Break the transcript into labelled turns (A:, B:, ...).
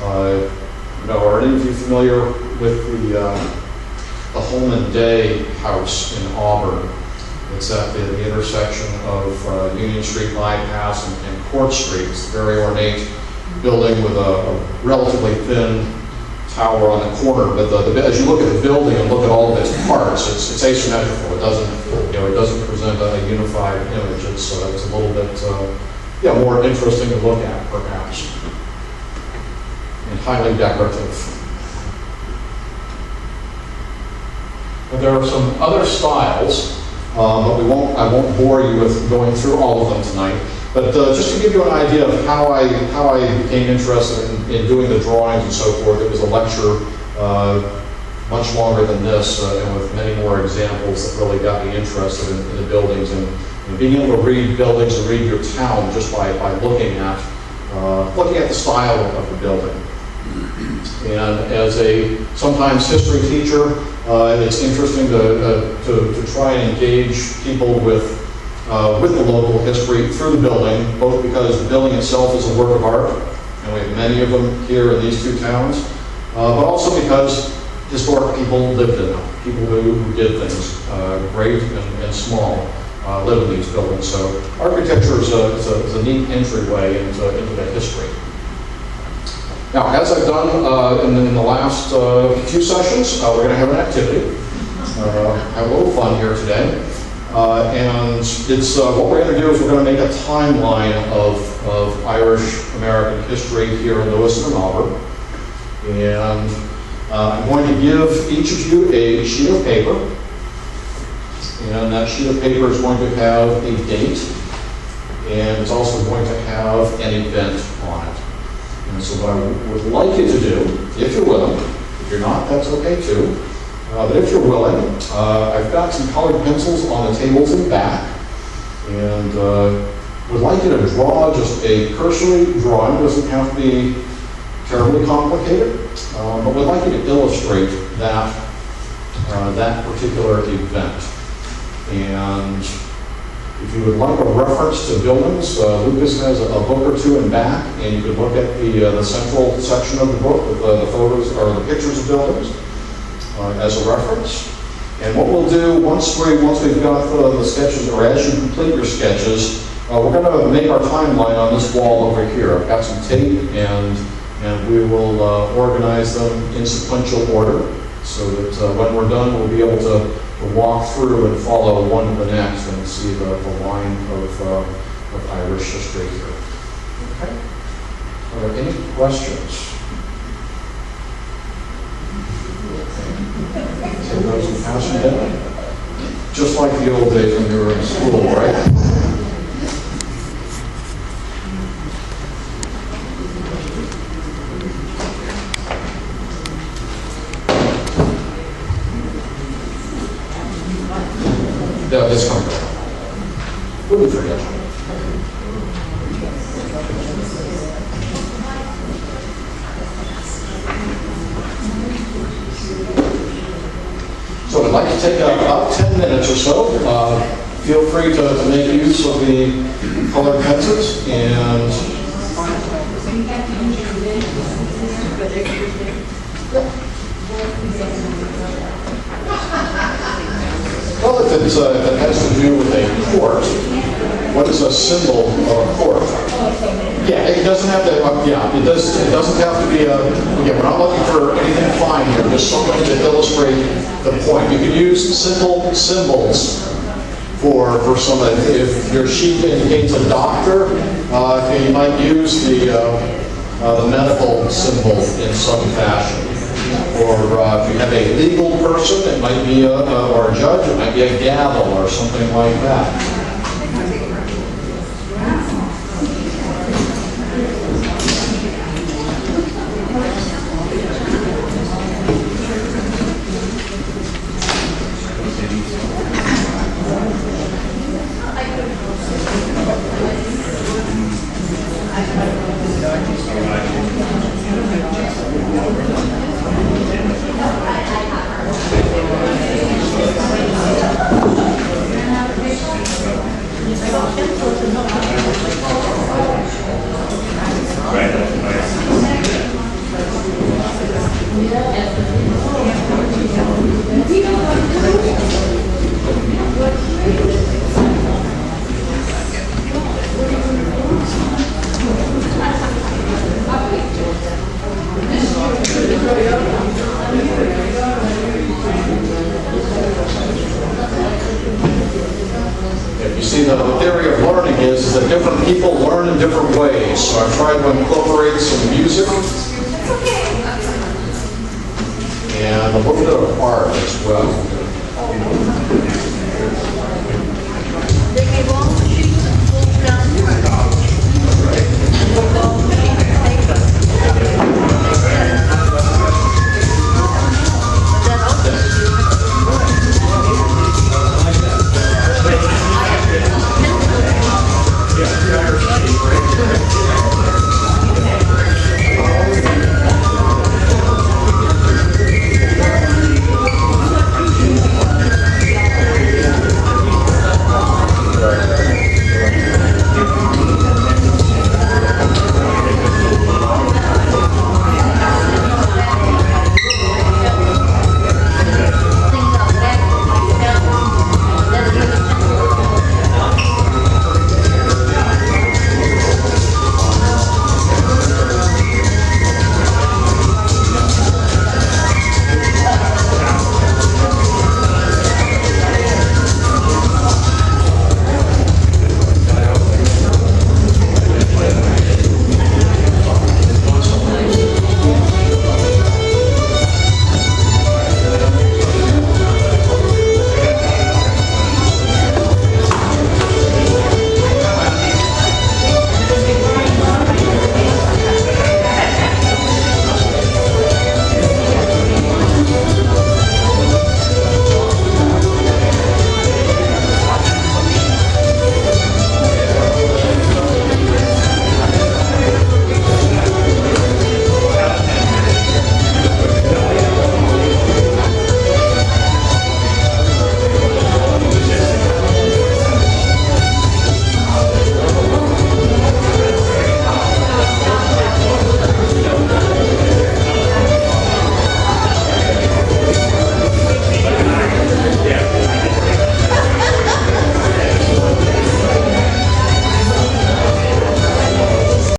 A: Are any of you familiar with the Holman Day House in Auburn? It's at the intersection of Union Street bypass and Court Street. It's a very ornate building with a relatively thin tower on the corner. But as you look at the building and look at all of its parts, it's asymmetrical. It doesn't present a unified image. It's a little bit more interesting to look at, perhaps, and highly decorative. But there are some other styles, but I won't bore you with going through all of them tonight. But just to give you an idea of how I became interested in doing the drawings and so forth, it was a lecture much longer than this, and with many more examples that really got me interested in the buildings and being able to read buildings and read your town just by looking at the style of the building. And as a sometimes history teacher, it's interesting to try and engage people with the local history through the building, both because the building itself is a work of art, and we have many of them here in these two towns, but also because historic people lived in them, people who did things, great and small, live in these buildings. So architecture is a neat entryway into the history. Now, as I've done in the last few sessions, we're going to have an activity, have a little fun here today. And it's what we're going to do is we're going to make a timeline of Irish-American history here in Lewiston and Auburn. And I'm going to give each of you a sheet of paper. And that sheet of paper is going to have a date. And it's also going to have an event on it. And so what I would like you to do, if you're willing, if you're not, that's okay too. But if you're willing, I've got some colored pencils on the tables in the back, and would like you to draw just a cursory drawing. It doesn't have to be terribly complicated, but would like you to illustrate that particular event. And if you would like a reference to buildings, Lucas has a book or two in back, and you can look at the central section of the book with the photos or the pictures of buildings. As a reference. And what we'll do once we've got the sketches, or as you complete your sketches, we're going to make our timeline on this wall over here. I've got some tape, and we will organize them in sequential order so that when we're done, we'll be able to walk through and follow one to the next and see the line of Irish history here. Okay. Are there any questions? Take those and pass them down. Just like the old days when you were in school, right? Yeah, this coming. Wouldn't forget you. So I'd like to take about 10 minutes or so. Feel free to make use of the colored pencils and well, if it has to do with a court, what is a symbol of a court? Yeah, it doesn't have to. It doesn't have to be a. We're not looking for anything fine here. Just something to illustrate the point. You can use simple symbols for something. If your sheet indicates a doctor, you might use the medical symbol in some fashion. Or if you have a legal person, it might be or a judge, it might be a gavel or something like that. is that different people learn in different ways. So I've tried to incorporate some music and a little bit of art as well.